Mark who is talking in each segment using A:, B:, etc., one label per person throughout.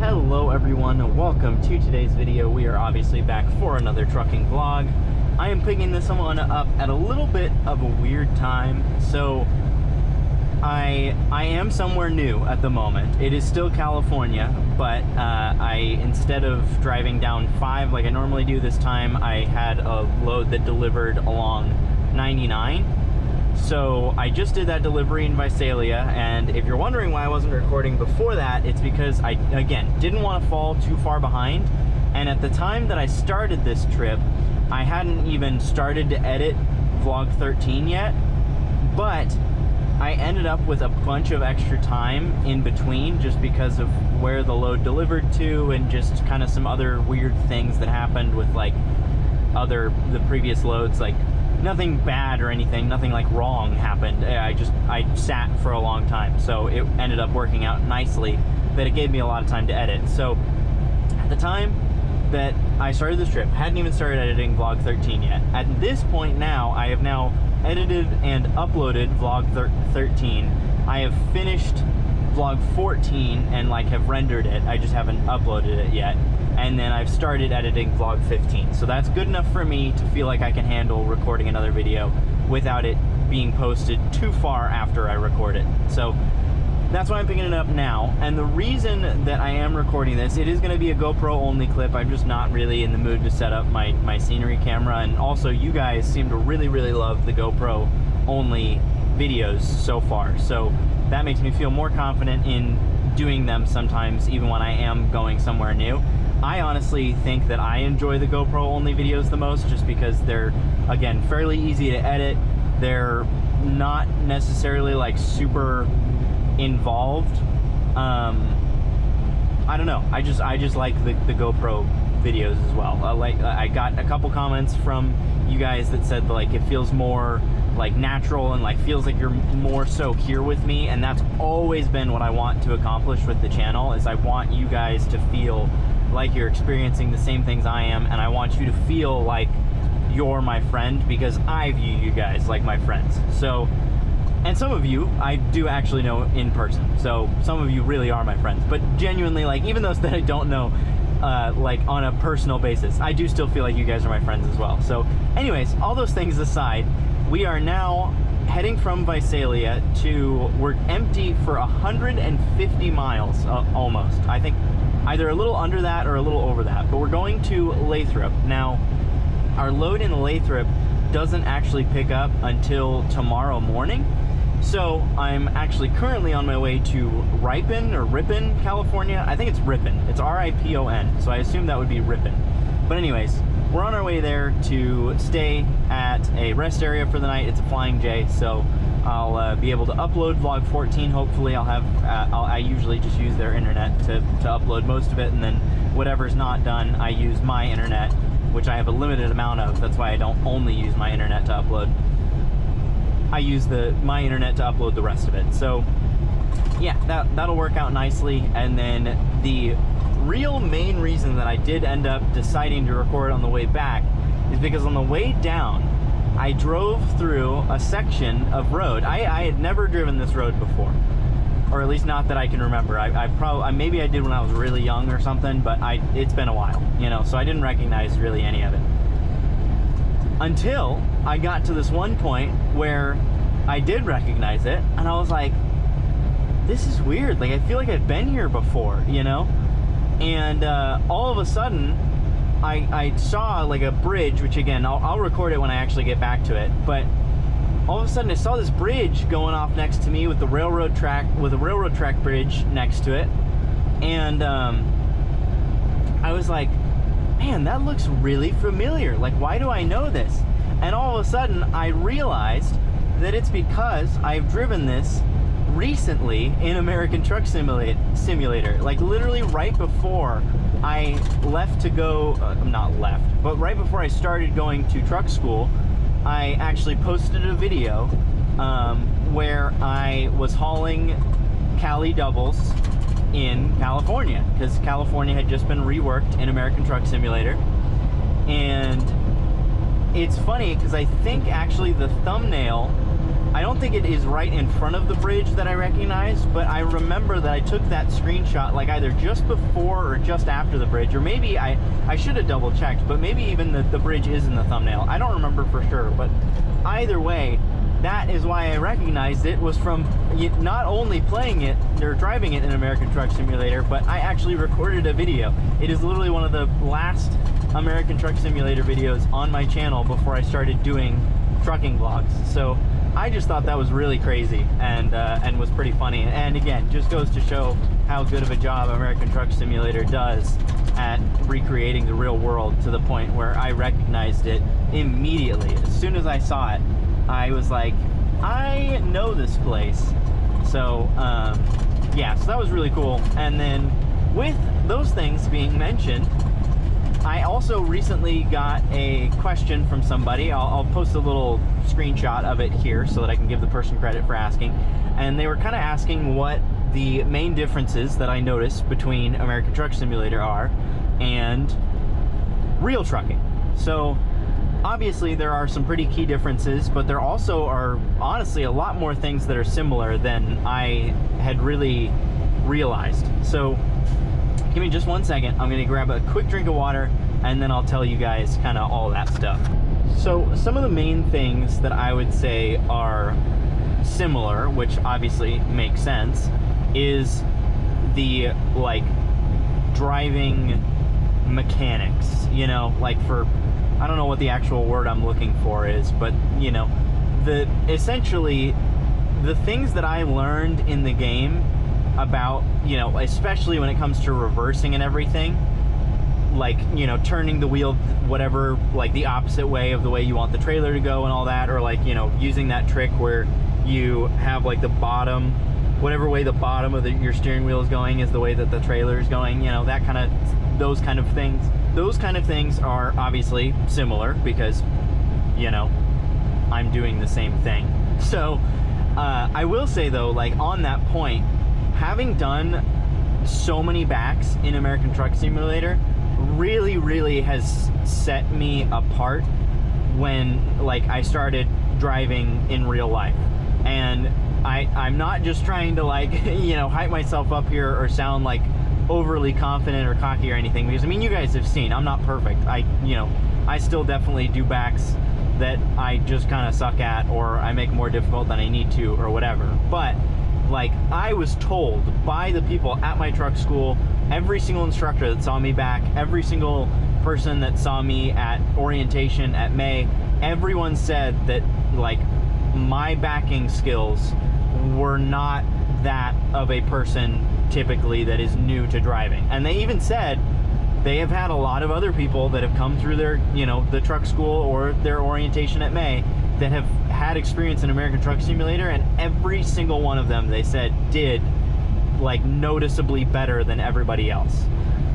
A: Hello everyone, welcome to today's video. We are obviously back for another trucking vlog. I am picking this one up at a little bit of a weird time. So I am somewhere new at the moment. It is still California, but instead of driving down 5 like I normally do this time, I had a load that delivered along 99. So I just did that delivery in Visalia, and if you're wondering why I wasn't recording before that, it's because I, again, didn't want to fall too far behind. And at the time that I started this trip, I hadn't even started to edit vlog 13 yet, but I ended up with a bunch of extra time in between just because of where the load delivered to and just kind of some other weird things that happened with like the previous loads. Like nothing bad or anything, nothing like wrong happened. I sat for a long time, so it ended up working out nicely that it gave me a lot of time to edit. So at the time that I started this trip, hadn't even started editing vlog 13 yet. At this point now, I have now edited and uploaded vlog 13. I have finished vlog 14 and like have rendered it. I just haven't uploaded it yet. And then I've started editing vlog 15. So that's good enough for me to feel like I can handle recording another video without it being posted too far after I record it. So that's why I'm picking it up now. And the reason that I am recording this, it is going to be a GoPro only clip. I'm just not really in the mood to set up my scenery camera. And also you guys seem to really, really love the GoPro only videos so far. So that makes me feel more confident in doing them sometimes, even when I am going somewhere new. I honestly think that I enjoy the GoPro only videos the most just because they're, again, fairly easy to edit. They're not necessarily like super involved. I don't know. I just like the GoPro videos as well. I got a couple comments from you guys that said like it feels more like natural and like feels like you're more so here with me, and that's always been what I want to accomplish with the channel. Is I want you guys to feel like you're experiencing the same things I am, and I want you to feel like you're my friend because I view you guys like my friends. So, and some of you I do actually know in person, so some of you really are my friends, but genuinely, like, even those that I don't know like on a personal basis, I do still feel like you guys are my friends as well. So anyways, all those things aside, we are now heading from Visalia to, we're empty for 150 miles almost. I think either a little under that or a little over that, but we're going to Lathrop. Now, our load in Lathrop doesn't actually pick up until tomorrow morning. So I'm actually currently on my way to Ripon, California. I think it's Ripon. It's R-I-P-O-N. So I assume that would be Ripon. But anyways, we're on our way there to stay at a rest area for the night. It's a Flying J, so I'll be able to upload vlog 14. Hopefully I'll have, I usually just use their internet to upload most of it, and then whatever's not done, I use my internet, which I have a limited amount of. That's why I don't only use my internet to upload. I use my internet to upload the rest of it. So yeah, that'll work out nicely. And then the real main reason that I did end up deciding to record on the way back is because on the way down, I drove through a section of road. I had never driven this road before, or at least not that I can remember. Maybe I did when I was really young or something, but it's been a while, you know, so I didn't recognize really any of it. Until I got to this one point where I did recognize it, and I was like, this is weird. Like, I feel like I've been here before, you know? And all of a sudden, I saw like a bridge, which again, I'll record it when I actually get back to it, but all of a sudden I saw this bridge going off next to me with a railroad track bridge next to it. And I was like, man, that looks really familiar. Like, why do I know this? And all of a sudden I realized that it's because I've driven this recently in American Truck Simulator. Like literally right before I left to go, not left, but right before I started going to truck school, I actually posted a video where I was hauling Cali doubles in California, because California had just been reworked in American Truck Simulator. And it's funny because I think actually the thumbnail I don't think it is right in front of the bridge that I recognize, but I remember that I took that screenshot like either just before or just after the bridge, or maybe I should have double checked, but maybe even the bridge is in the thumbnail. I don't remember for sure, but either way, that is why I recognized it, was from not only playing it or driving it in American Truck Simulator, but I actually recorded a video. It is literally one of the last American Truck Simulator videos on my channel before I started doing trucking vlogs. So I just thought that was really crazy and was pretty funny. And again, just goes to show how good of a job American Truck Simulator does at recreating the real world, to the point where I recognized it immediately. As soon as I saw it, I was like, I know this place. So yeah, so that was really cool. And then with those things being mentioned, I also recently got a question from somebody. I'll post a little screenshot of it here so that I can give the person credit for asking. And they were kind of asking what the main differences that I noticed between American Truck Simulator are and real trucking. So obviously there are some pretty key differences, but there also are honestly a lot more things that are similar than I had really realized. So give me just 1 second. I'm gonna grab a quick drink of water and then I'll tell you guys kind of all that stuff. So some of the main things that I would say are similar, which obviously makes sense, is the like driving mechanics, you know, like for, I don't know what the actual word I'm looking for is, but you know, essentially the things that I learned in the game about, you know, especially when it comes to reversing and everything, like, you know, turning the wheel whatever, like the opposite way of the way you want the trailer to go and all that, or like, you know, using that trick where you have like the bottom, whatever way the bottom of your steering wheel is going is the way that the trailer is going, you know, that kind of, those kind of things. Those kind of things are obviously similar because, you know, I'm doing the same thing. So I will say though, like on that point, having done so many backs in American Truck Simulator really has set me apart when like I started driving in real life. And I'm not just trying to like, you know, hype myself up here or sound like overly confident or cocky or anything, because I mean, you guys have seen I'm not perfect. I still definitely do backs that I just kind of suck at, or I make more difficult than I need to, or whatever. But like, I was told by the people at my truck school, every single instructor that saw me back, every single person that saw me at orientation at May, everyone said that like my backing skills were not that of a person typically that is new to driving. And they even said they have had a lot of other people that have come through their, you know, the truck school or their orientation at May that have had experience in American Truck Simulator, and every single one of them, they said, did like noticeably better than everybody else.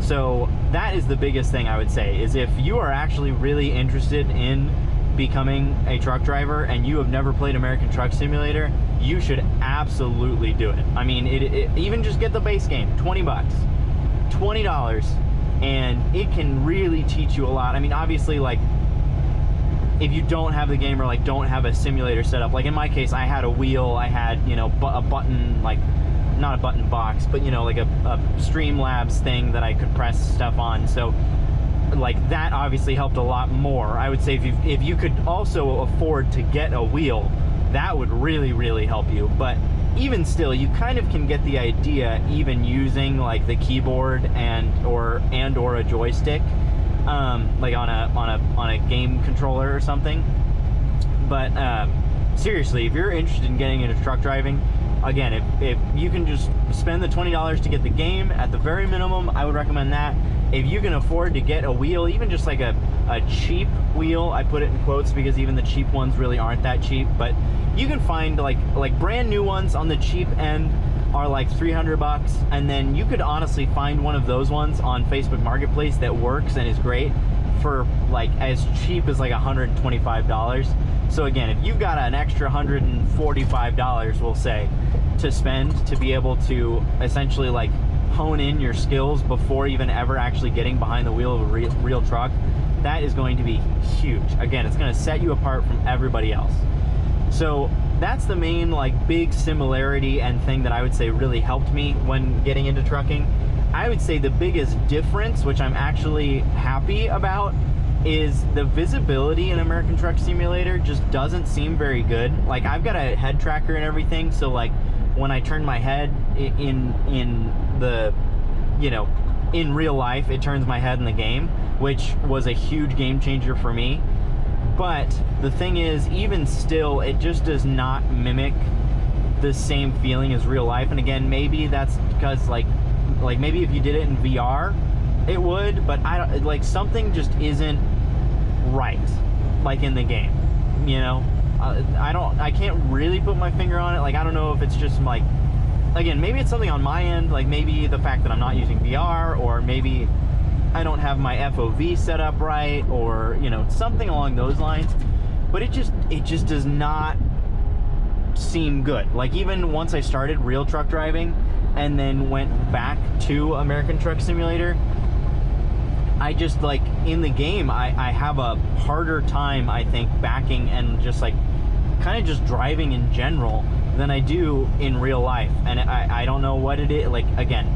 A: So that is the biggest thing I would say, is if you are actually really interested in becoming a truck driver and you have never played American Truck Simulator, you should absolutely do it. I mean, it even just get the base game, $20, $20, and it can really teach you a lot. I mean, obviously, like, if you don't have the game or like don't have a simulator set up, like in my case, I had a wheel, I had, you know, a button, like not a button box, but you know, like a Streamlabs thing that I could press stuff on. So like that obviously helped a lot more. I would say if you could also afford to get a wheel, that would really help you. But even still, you kind of can get the idea even using like the keyboard and or a joystick, like on a game controller or something. But seriously, if you're interested in getting into truck driving, again, if you can just spend the $20 to get the game at the very minimum, I would recommend that. If you can afford to get a wheel, even just like a cheap wheel, I put it in quotes because even the cheap ones really aren't that cheap, but you can find like brand new ones on the cheap end are like $300, and then you could honestly find one of those ones on Facebook Marketplace that works and is great for like as cheap as like $125. So again, if you've got an extra $145, we'll say, to spend to be able to essentially like hone in your skills before even ever actually getting behind the wheel of a real truck, that is going to be huge. Again, it's going to set you apart from everybody else. So that's the main like big similarity and thing that I would say really helped me when getting into trucking. I would say the biggest difference, which I'm actually happy about, is the visibility in American Truck Simulator just doesn't seem very good. Like, I've got a head tracker and everything, so like when I turn my head in the, you know, in real life, it turns my head in the game, which was a huge game changer for me. But the thing is, even still, it just does not mimic the same feeling as real life. And again, maybe that's because like maybe if you did it in VR, it would, but I don't, like, something just isn't right, like in the game, you know. I can't really put my finger on it. Like, I don't know if it's just like, again, maybe it's something on my end, like maybe the fact that I'm not using VR, or maybe I don't have my FOV set up right, or, you know, something along those lines. But it just does not seem good. Like, even once I started real truck driving and then went back to American Truck Simulator, I just, like, in the game, I have a harder time, I think, backing and just like kind of just driving in general than I do in real life. And I don't know what it is. Like, again,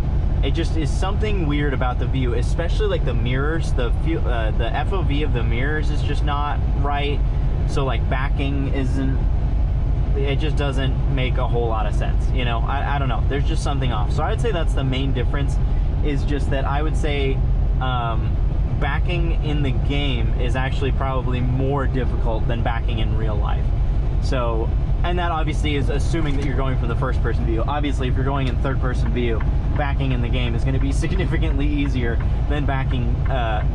A: it just is something weird about the view, especially like the mirrors. The FOV of the mirrors is just not right. So like backing isn't, it just doesn't make a whole lot of sense, you know. I don't know, there's just something off. So I would say that's the main difference, is just that I would say backing in the game is actually probably more difficult than backing in real life. So, and that obviously is assuming that you're going from the first person view. Obviously, if you're going in third person view, backing in the game is going to be significantly easier than backing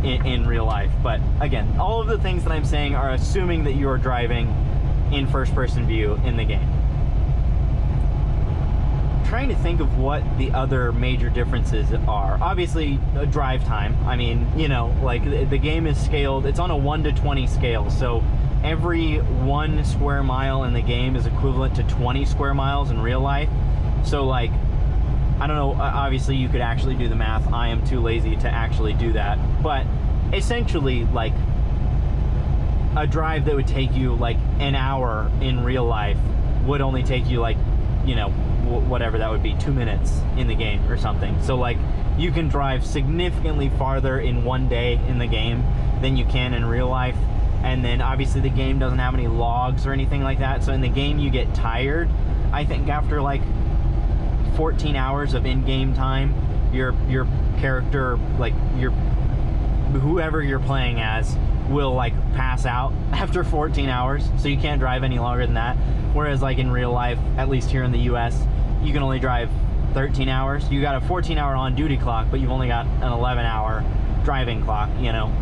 A: in real life. But again, all of the things that I'm saying are assuming that you're driving in first person view in the game. Trying to think of what the other major differences are. Obviously, drive time. I mean, you know, like the game is scaled, it's on a 1 to 20 scale, so every 1 square mile in the game is equivalent to 20 square miles in real life. So like, I don't know, obviously you could actually do the math. I am too lazy to actually do that. But essentially, like, a drive that would take you like an hour in real life would only take you like, you know, whatever that would be, 2 minutes in the game or something. So like, you can drive significantly farther in one day in the game than you can in real life. And then obviously the game doesn't have any logs or anything like that, so in the game you get tired. I think after like 14 hours of in-game time, your character, like whoever you're playing as, will like pass out after 14 hours, so you can't drive any longer than that. Whereas like in real life, at least here in the US, you can only drive 13 hours. You got a 14-hour on-duty clock, but you've only got an 11-hour driving clock, you know.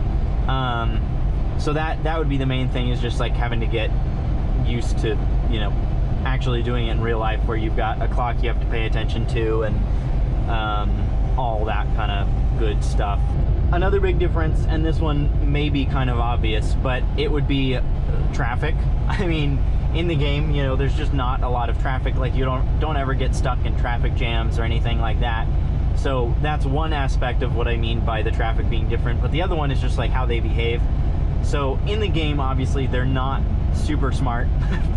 A: So that would be the main thing, is just like having to get used to, you know, actually doing it in real life, where you've got a clock you have to pay attention to, and all that kind of good stuff. Another big difference, and this one may be kind of obvious, but it would be traffic. I mean, in the game, you know, there's just not a lot of traffic. Like, you don't ever get stuck in traffic jams or anything like that. So that's one aspect of what I mean by the traffic being different. But the other one is just like how they behave. So in the game, obviously, they're not super smart.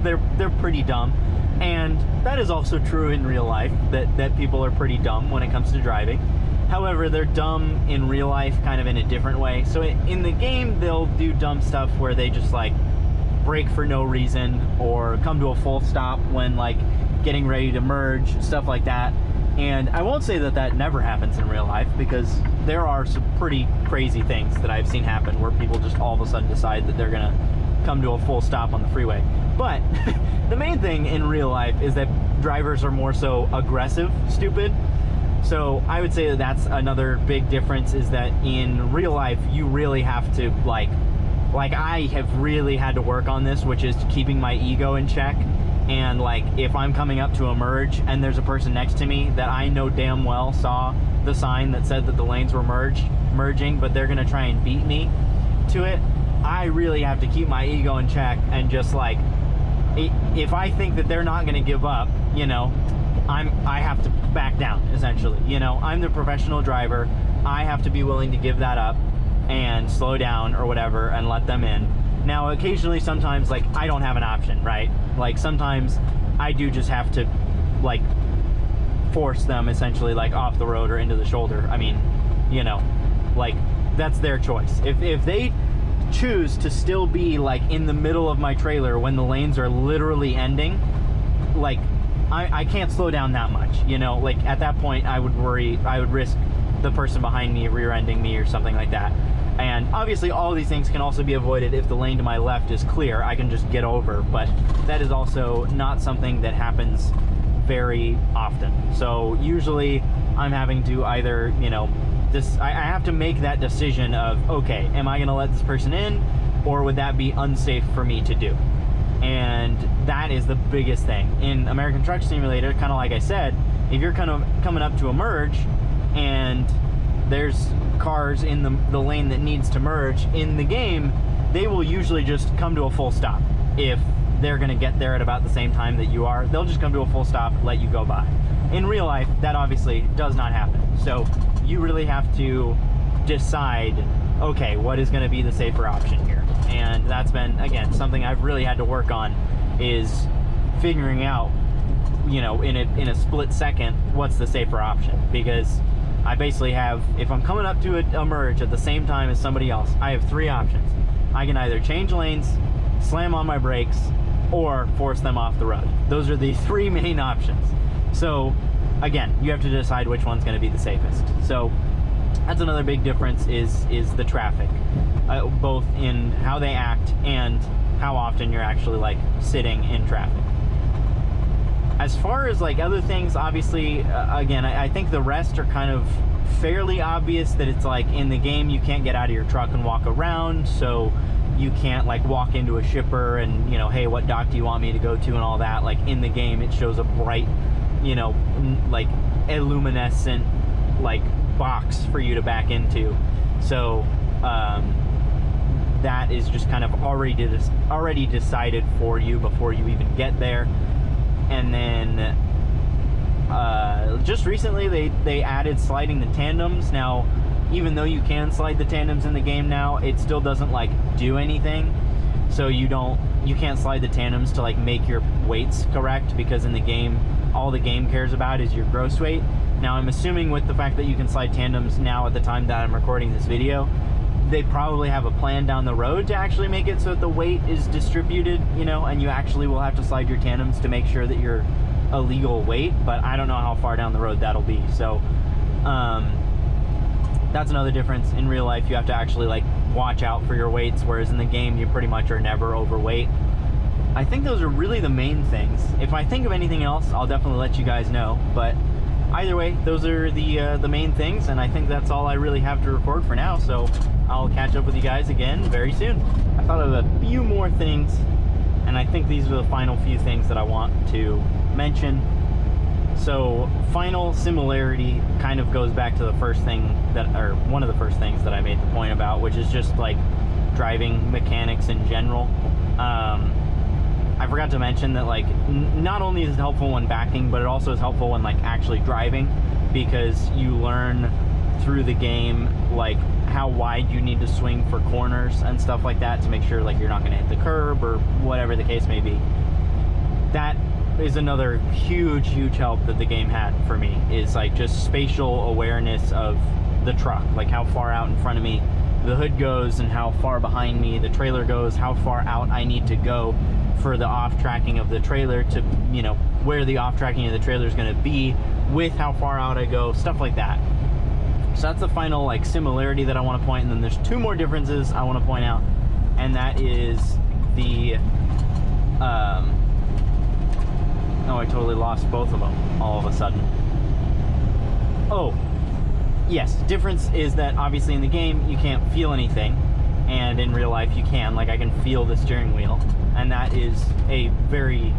A: they're pretty dumb. And that is also true in real life, that people are pretty dumb when it comes to driving. However, they're dumb in real life kind of in a different way. So in the game, they'll do dumb stuff where they just like brake for no reason, or come to a full stop when like getting ready to merge, stuff like that. And I won't say that never happens in real life, because there are some pretty crazy things that I've seen happen where people just all of a sudden decide that they're gonna come to a full stop on the freeway. But the main thing in real life is that drivers are more so aggressive, stupid. So I would say that that's another big difference, is that in real life, you really have to like I have really had to work on this, which is keeping my ego in check. And like, if I'm coming up to a merge and there's a person next to me that I know damn well saw the sign that said that the lanes were merging, but they're gonna try and beat me to it, I really have to keep my ego in check, and just like, if I think that they're not gonna give up, you know, I have to back down, essentially. You know, I'm the professional driver. I have to be willing to give that up and slow down or whatever and let them in. Now, occasionally, sometimes, like, I don't have an option, right? Like, sometimes I do just have to, like, force them essentially, like, off the road or into the shoulder. I mean, you know, like, that's their choice. If they choose to still be, like, in the middle of my trailer when the lanes are literally ending, like, I can't slow down that much, you know? Like, at that point, I would risk the person behind me rear-ending me or something like that. And obviously all of these things can also be avoided if the lane to my left is clear. I can just get over, but that is also not something that happens very often. So usually I'm having to either, you know, I have to make that decision of, okay, am I gonna let this person in, or would that be unsafe for me to do? And that is the biggest thing. In American Truck Simulator, kind of like I said, if you're kind of coming up to a merge and there's cars in the lane that needs to merge in the game, they will usually just come to a full stop. If they're going to get there at about the same time that you are, they'll just come to a full stop, let you go by. In real life, that obviously does not happen. So you really have to decide, okay, what is going to be the safer option here? And that's been, again, something I've really had to work on, is figuring out, you know, in a split second, what's the safer option. Because I basically have, if I'm coming up to a merge at the same time as somebody else, I have three options. I can either change lanes, slam on my brakes, or force them off the road. Those are the three main options. So again, you have to decide which one's going to be the safest. So that's another big difference, is the traffic, both in how they act and how often you're actually, like, sitting in traffic. As far as, like, other things, obviously, again, I think the rest are kind of fairly obvious, that it's like in the game you can't get out of your truck and walk around, so you can't, like, walk into a shipper and, you know, hey, what dock do you want me to go to and all that. Like, in the game it shows a bright, you know, like, illuminescent, like, box for you to back into. So that is just kind of already decided for you before you even get there. And then just recently they added sliding the tandems. Now, even though you can slide the tandems in the game now, it still doesn't, like, do anything. So you can't slide the tandems to, like, make your weights correct, because in the game, all the game cares about is your gross weight. Now, I'm assuming with the fact that you can slide tandems now at the time that I'm recording this video, they probably have a plan down the road to actually make it so that the weight is distributed, you know, and you actually will have to slide your tandems to make sure that you're a legal weight, but I don't know how far down the road that'll be. So that's another difference. In real life, you have to actually, like, watch out for your weights, whereas in the game, you pretty much are never overweight. I think those are really the main things. If I think of anything else, I'll definitely let you guys know, but either way, those are the main things, and I think that's all I really have to record for now, so I'll catch up with you guys again very soon. I thought of a few more things, and I think these are the final few things that I want to mention. So, final similarity kind of goes back to the first thing or one of the first things that I made the point about, which is just, like, driving mechanics in general. I forgot to mention that, like, not only is it helpful when backing, but it also is helpful when, like, actually driving, because you learn through the game, like, how wide you need to swing for corners and stuff like that to make sure, like, you're not going to hit the curb or whatever the case may be. That is another huge help that the game had for me, is, like, just spatial awareness of the truck, like how far out in front of me the hood goes and how far behind me the trailer goes, how far out I need to go for the off tracking of the trailer to, you know, where the off tracking of the trailer is going to be with how far out I go, stuff like that. So that's the final, like, similarity that I want to point. And then there's two more differences I want to point out, and that is the oh, I totally lost both of them all of a sudden. Oh, yes, difference is that obviously in the game you can't feel anything, and in real life you can. Like, I can feel the steering wheel, and that is a very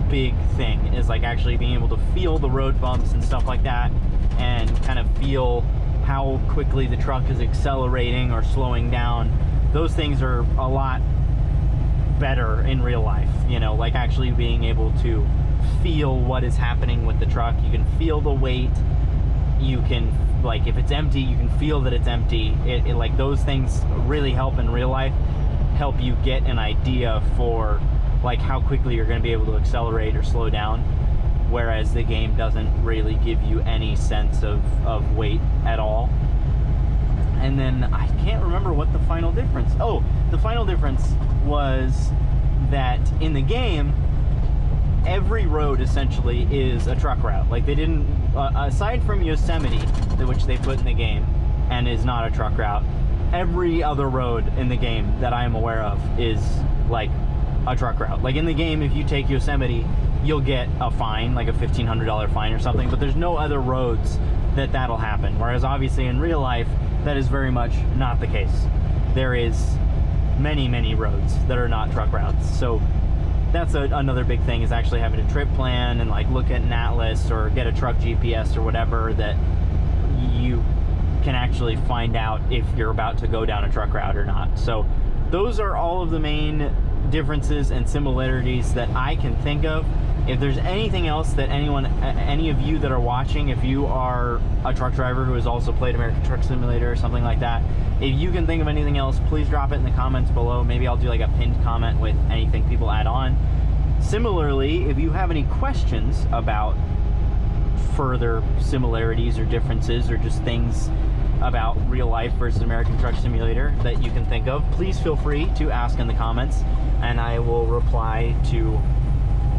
A: big thing, is, like, actually being able to feel the road bumps and stuff like that, and kind of feel how quickly the truck is accelerating or slowing down. Those things are a lot better in real life, you know, like actually being able to feel what is happening with the truck. You can feel the weight. You can, like, if it's empty, you can feel that it's empty. It like, those things really help in real life. help you get an idea for like how quickly you're going to be able to accelerate or slow down, whereas the game doesn't really give you any sense of weight at all. And then I can't remember what the final difference. Oh, the final difference was that in the game, every road essentially is a truck route. Like they didn't, aside from Yosemite, which they put in the game and is not a truck route, every other road in the game that I am aware of is like a truck route. Like in the game, if you take Yosemite, you'll get a fine, like a $1,500 fine or something, but there's no other roads that'll happen. Whereas obviously in real life, that is very much not the case. There is many roads that are not truck routes. So that's another big thing, is actually having a trip plan and like look at an atlas or get a truck GPS or whatever, that you can actually find out if you're about to go down a truck route or not. So those are all of the main differences and similarities that I can think of. If there's anything else that any of you that are watching, if you are a truck driver who has also played American Truck Simulator or something like that, if you can think of anything else, please drop it in the comments below. Maybe I'll do like a pinned comment with anything people add on. Similarly, if you have any questions about further similarities or differences or just things about real life versus American Truck Simulator that you can think of, please feel free to ask in the comments, and I will reply to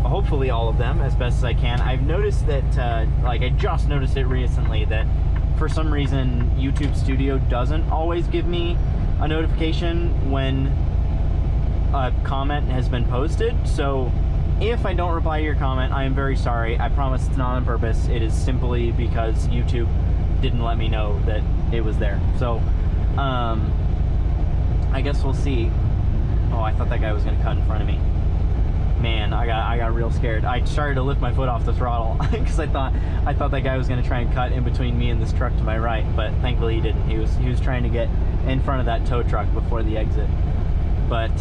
A: hopefully all of them as best as I can. I've noticed that, like I just noticed it recently, that for some reason YouTube Studio doesn't always give me a notification when a comment has been posted. So if I don't reply to your comment, I am very sorry. I promise it's not on purpose. It is simply because YouTube didn't let me know that it was there. So I guess we'll see. Oh, I thought that guy was gonna cut in front of me. Man, I got real scared. I started to lift my foot off the throttle because I thought that guy was gonna try and cut in between me and this truck to my right, but thankfully he didn't. He was trying to get in front of that tow truck before the exit. But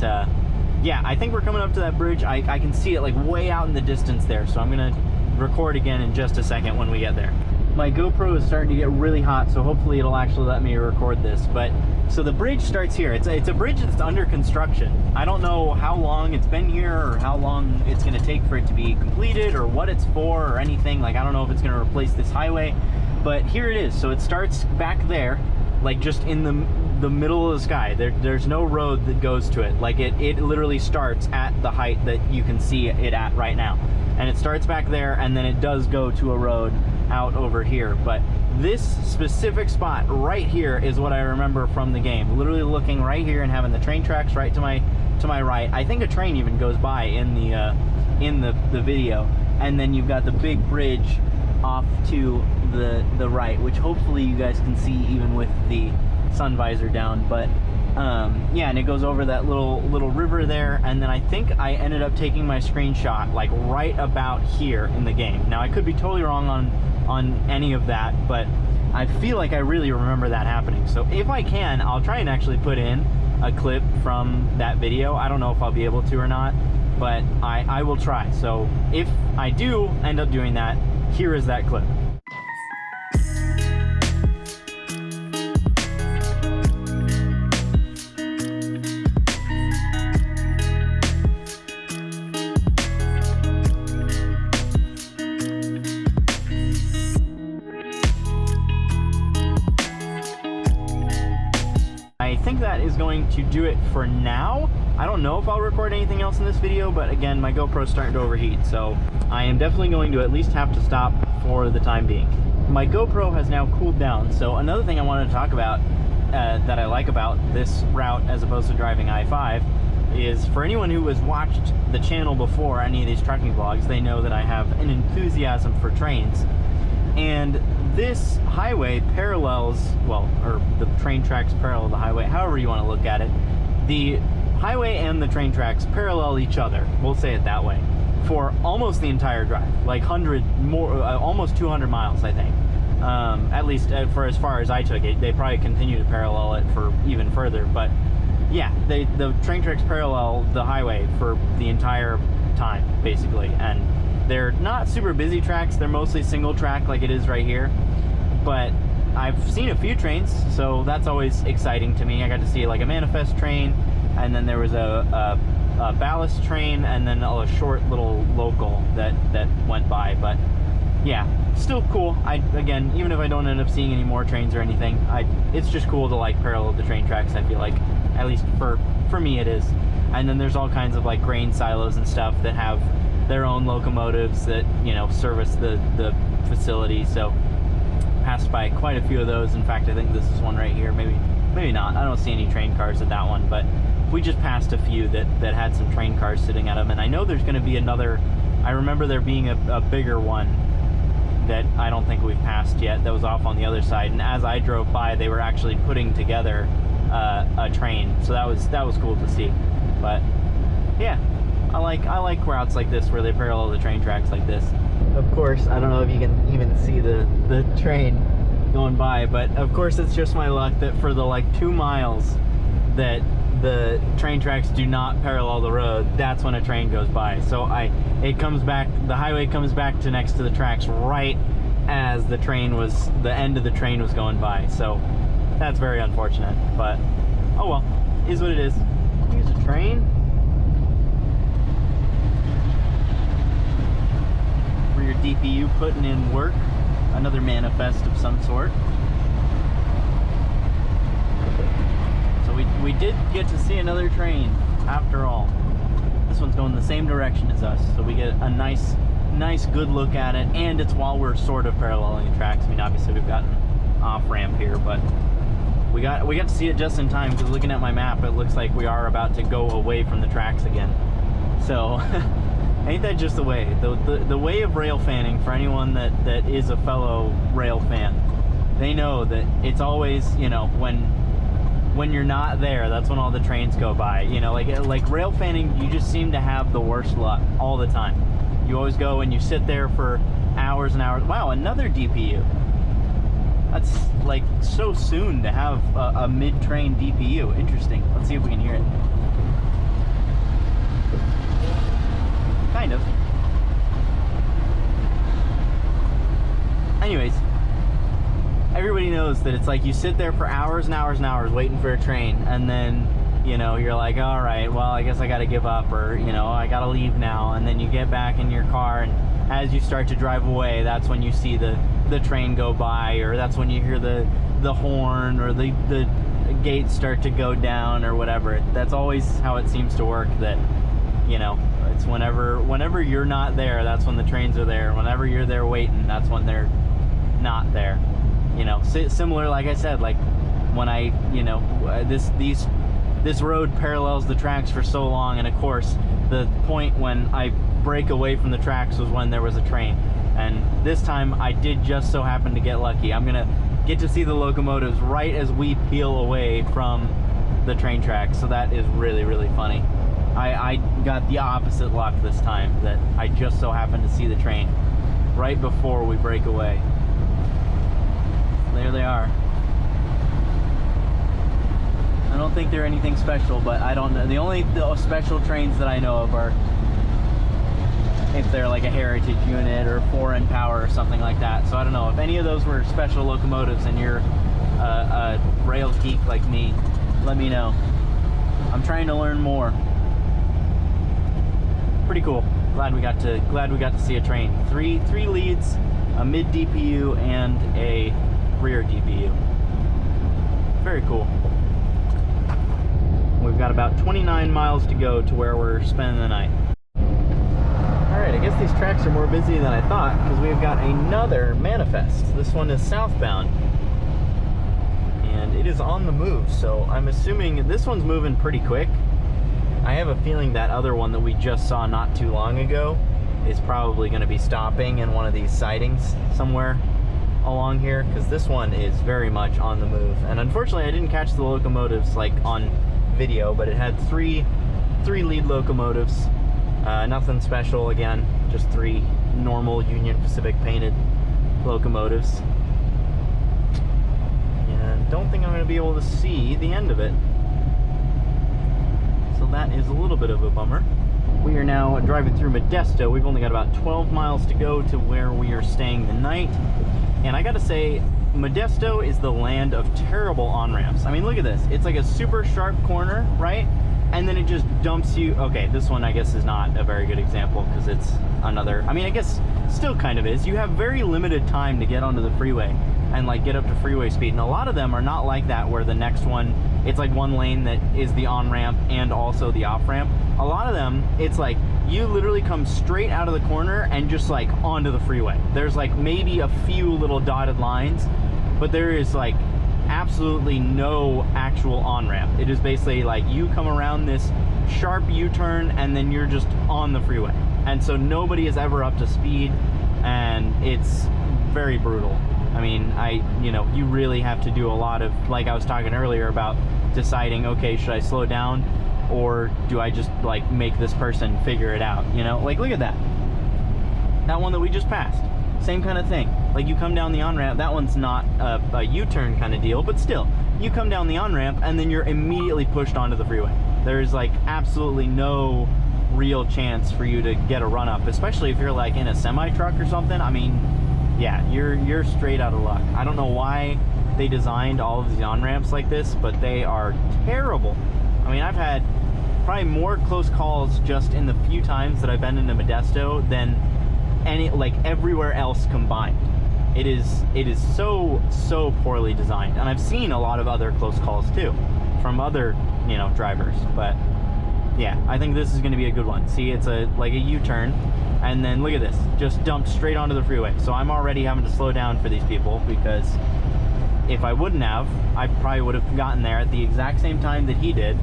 A: yeah, I think we're coming up to that bridge. I can see it like way out in the distance there, so I'm gonna record again in just a second when we get there. My GoPro is starting to get really hot, so hopefully it'll actually let me record this. But so the bridge starts here. It's a bridge that's under construction. I don't know how long it's been here or how long it's going to take for it to be completed or what it's for or anything. Like, I don't know if it's going to replace this highway, but here it is. So it starts back there, like just in the middle of the sky. There's no road that goes to it. Like it literally starts at the height that you can see it at right now. And it starts back there, and then it does go to a road out over here. But this specific spot right here is what I remember from the game. Literally looking right here and having the train tracks right to my right. I think a train even goes by in the video. And then you've got the big bridge off to the right, which hopefully you guys can see even with the sun visor down. But yeah, and it goes over that little river there, and then I think I ended up taking my screenshot like right about here in the game. Now I could be totally wrong on any of that, but I feel like I really remember that happening. So if I can, I'll try and actually put in a clip from that video. I don't know if I'll be able to or not, but I will try. So if I do end up doing that, here is that clip. I think that is going to do it for now. I don't know if I'll record anything else in this video, but again, my GoPro's starting to overheat, so I am definitely going to at least have to stop for the time being. My GoPro has now cooled down, so another thing I wanted to talk about that I like about this route as opposed to driving I-5 is, for anyone who has watched the channel before any of these trucking vlogs, they know that I have an enthusiasm for trains. And this highway parallels, well, or the train tracks parallel the highway, however you want to look at it. The highway and the train tracks parallel each other, we'll say it that way, for almost the entire drive, like almost 200 miles, I think. At least for as far as I took it. They probably continue to parallel it for even further, but yeah, the train tracks parallel the highway for the entire time, basically. And they're not super busy tracks. They're mostly single track like it is right here. But I've seen a few trains, so that's always exciting to me. I got to see like a manifest train, and then there was a ballast train, and then a short little local that went by. But yeah, still cool. Again, even if I don't end up seeing any more trains or anything, it's just cool to like parallel the train tracks. I feel like, at least for me, it is. And then there's all kinds of like grain silos and stuff that have their own locomotives that, you know, service the facility. So passed by quite a few of those. In fact, I think this is one right here. Maybe not. I don't see any train cars at that one, but we just passed a few that had some train cars sitting at them. And I know there's going to be another. I remember there being a bigger one that I don't think we've passed yet, that was off on the other side. And as I drove by, they were actually putting together a train, so that was cool to see. But yeah, I like routes like this where they parallel the train tracks like this. Of course, I don't know if you can even see the train going by, but of course it's just my luck that for the like 2 miles that the train tracks do not parallel the road, that's when a train goes by. So it comes back, the highway comes back to next to the tracks right as the end of the train was going by. So that's very unfortunate, but oh well, is what it is. Here's a train. For your DPU putting in work, another manifest of some sort. So we did get to see another train after all. This one's going the same direction as us, so we get a nice good look at it, and it's while we're sort of paralleling the tracks. I mean, obviously we've got an off ramp here, but we got to see it just in time, because looking at my map, it looks like we are about to go away from the tracks again. So ain't that just the way? The way of rail fanning, for anyone that is a fellow rail fan, they know that it's always, you know, when you're not there, that's when all the trains go by. You know, like rail fanning, you just seem to have the worst luck all the time. You always go and you sit there for hours and hours. Wow, another DPU. That's like so soon to have a mid-train DPU. Interesting. Let's see if we can hear it. Kind of. Anyways, everybody knows that it's like you sit there for hours and hours and hours waiting for a train, and then, you know, you're like, all right, well, I guess I gotta give up, or, you know, I gotta leave now. And then you get back in your car, and as you start to drive away, that's when you see the train go by, or that's when you hear the horn, or the gates start to go down, or whatever. That's always how it seems to work, that, you know, it's whenever you're not there, that's when the trains are there. Whenever you're there waiting, that's when they're not there. You know, similar, like I said, like when I, you know, this road parallels the tracks for so long, and of course the point when I break away from the tracks was when there was a train. And this time I did just so happen to get lucky. I'm gonna get to see the locomotives right as we peel away from the train tracks, so that is really, really funny. I got the opposite luck this time, that I just so happened to see the train right before we break away. There they are. I don't think they're anything special, but I don't know. The only special trains that I know of are if they're like a heritage unit or foreign power or something like that. So I don't know. If any of those were special locomotives and you're a rail geek like me, let me know. I'm trying to learn more. Pretty cool. Glad we got to see a train. Three leads, a mid DPU, and a rear DPU. Very cool. We've got about 29 miles to go to where we're spending the night. Alright, I guess these tracks are more busy than I thought, because we've got another manifest. This one is southbound, and it is on the move, so I'm assuming this one's moving pretty quick. I have a feeling that other one that we just saw not too long ago is probably going to be stopping in one of these sidings somewhere along here, because this one is very much on the move. And unfortunately I didn't catch the locomotives like on video, but it had three lead locomotives. Nothing special, again, just 3 normal Union Pacific painted locomotives. And don't think I'm going to be able to see the end of it, so that is a little bit of a bummer. We are now driving through Modesto. We've only got about 12 miles to go to where we are staying the night. And I gotta say, Modesto is the land of terrible on-ramps. I mean, look at this. It's like a super sharp corner, right? and then it just dumps you. Okay, this one I guess is not a very good example because it's another, I mean, I guess still kind of is. You have very limited time to get onto the freeway and like get up to freeway speed, and a lot of them are not like that where the next one, it's like one lane that is the on-ramp and also the off-ramp. A lot of them, it's like you literally come straight out of the corner and just like onto the freeway. There's like maybe a few little dotted lines, but there is like absolutely no actual on-ramp. It is basically like you come around this sharp U-turn and then you're just on the freeway. And so nobody is ever up to speed, and it's very brutal. I mean, you really have to do a lot of, like I was talking earlier about deciding, okay, should I slow down or do I just like make this person figure it out? You know, like look at that. That one that we just passed. Same kind of thing. Like you come down the on-ramp, that one's not a U-turn kind of deal, but still, you come down the on-ramp and then you're immediately pushed onto the freeway. There's like absolutely no real chance for you to get a run up, especially if you're like in a semi-truck or something. I mean, yeah, you're straight out of luck. I don't know why they designed all of these on-ramps like this, but they are terrible. I mean, I've had probably more close calls just in the few times that I've been into Modesto than everywhere else combined. It is so poorly designed, and I've seen a lot of other close calls too from other drivers, but yeah, I think this is going to be a good one. See, it's like a U-turn, and then look at this, just dumped straight onto the freeway. So I'm already having to slow down for these people, because if I wouldn't have, I probably would have gotten there at the exact same time that he did,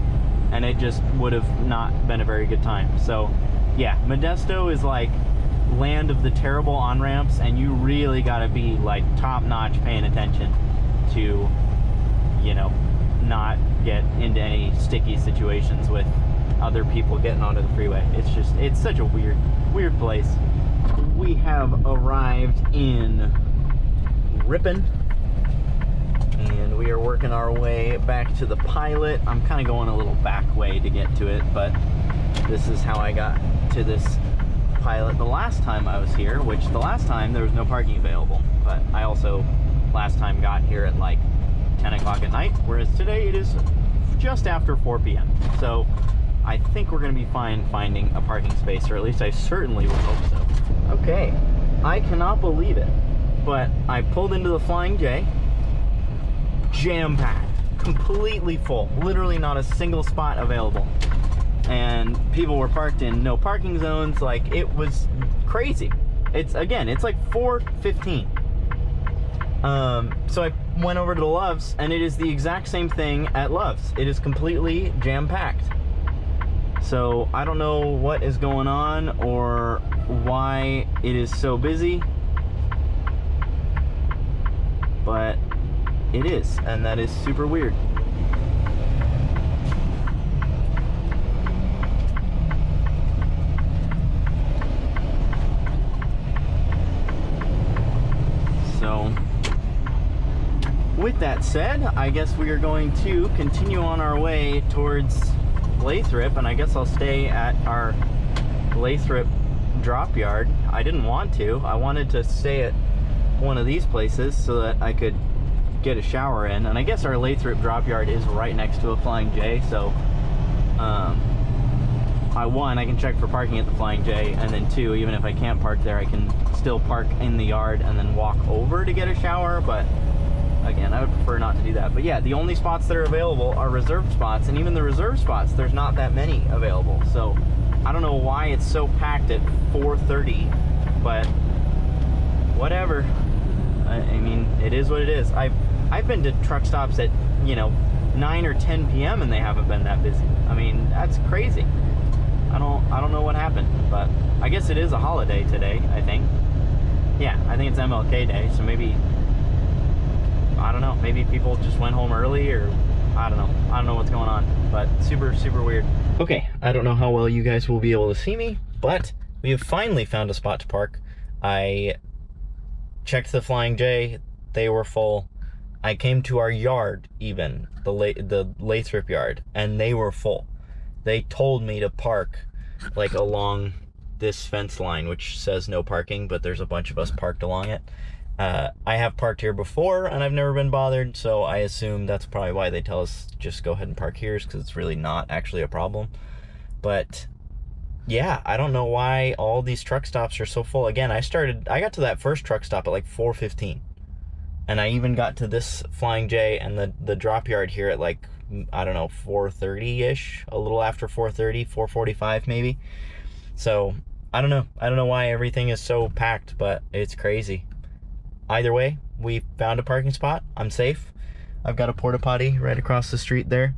A: and it just would have not been a very good time. So yeah, Modesto is like land of the terrible on-ramps, and you really got to be like top-notch paying attention to not get into any sticky situations with other people getting onto the freeway. It's such a weird place. We have arrived in Ripon, and we are working our way back to the Pilot. I'm kind of going a little back way to get to it, but this is how I got to this Pilot the last time I was here, which the last time there was no parking available, but I also last time got here at like 10 o'clock at night, whereas today it is just after 4 p.m. So I think we're going to be fine finding a parking space, or at least I certainly would hope so. Okay, I cannot believe it, but I pulled into the Flying J, jam-packed, completely full, literally not a single spot available. And people were parked in no parking zones. Like, it was crazy. It's like 4:15. So I went over to the Love's, and it is the exact same thing at Love's. It is completely jam-packed. So I don't know what is going on or why it is so busy, but it is, and that is super weird. So with that said, I guess we are going to continue on our way towards Lathrop, and I guess I'll stay at our Lathrop drop yard. I didn't want to. I wanted to stay at one of these places so that I could get a shower in, and I guess our Lathrop drop yard is right next to a Flying J, so I can check for parking at the Flying J, and then two, even if I can't park there, I can still park in the yard and then walk over to get a shower. But again, I would prefer not to do that. But yeah, the only spots that are available are reserved spots, and even the reserved spots, there's not that many available. So I don't know why it's so packed at 4:30, but whatever. I mean, it is what it is. I've been to truck stops at 9 or 10 p.m. and they haven't been that busy. I mean, that's crazy. I don't know what happened, but I guess it is a holiday today, I think. Yeah, I think it's MLK Day, so maybe, I don't know, maybe people just went home early, or I don't know what's going on, but super weird. Okay, I don't know how well you guys will be able to see me, but we have finally found a spot to park. I checked the Flying J, they were full. I came to our yard, even the Lathrop yard, and they were full. They told me to park like along this fence line, which says no parking, but there's a bunch of us parked along it. I have parked here before and I've never been bothered, so I assume that's probably why they tell us just go ahead and park here, because it's really not actually a problem. But yeah, I don't know why all these truck stops are so full. Again, I got to that first truck stop at like 4:15, and I even got to this Flying J and the drop yard here at like, I don't know, 4:30-ish, a little after 4:30, 4:45 maybe. So I don't know why everything is so packed, but it's crazy. Either way, we found a parking spot. I'm safe. I've got a porta potty right across the street there.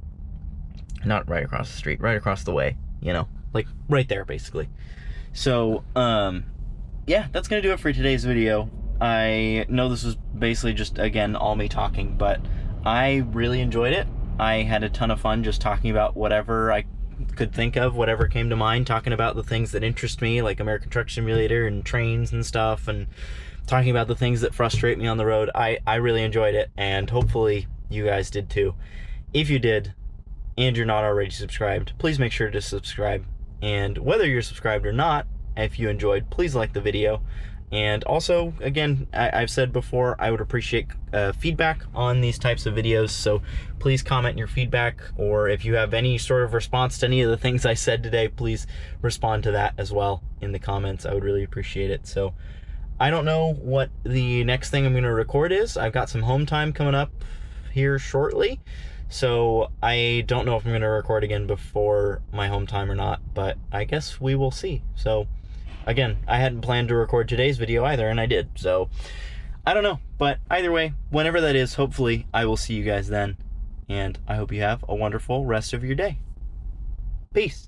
A: Not right across the street, right across the way, you know, like right there basically. So yeah, that's gonna do it for today's video. I know this was basically just, again, all me talking, but I really enjoyed it. I had a ton of fun just talking about whatever I could think of, whatever came to mind, talking about the things that interest me, like American Truck Simulator and trains and stuff, and talking about the things that frustrate me on the road. I really enjoyed it, and hopefully you guys did too. If you did, and you're not already subscribed, please make sure to subscribe. And whether you're subscribed or not, if you enjoyed, please like the video. And also, again, I've said before, I would appreciate feedback on these types of videos, so please comment your feedback, or if you have any sort of response to any of the things I said today, please respond to that as well in the comments. I would really appreciate it. So I don't know what the next thing I'm going to record is. I've got some home time coming up here shortly, so I don't know if I'm going to record again before my home time or not, but I guess we will see. So again, I hadn't planned to record today's video either, and I did, so I don't know. But either way, whenever that is, hopefully I will see you guys then, and I hope you have a wonderful rest of your day. Peace.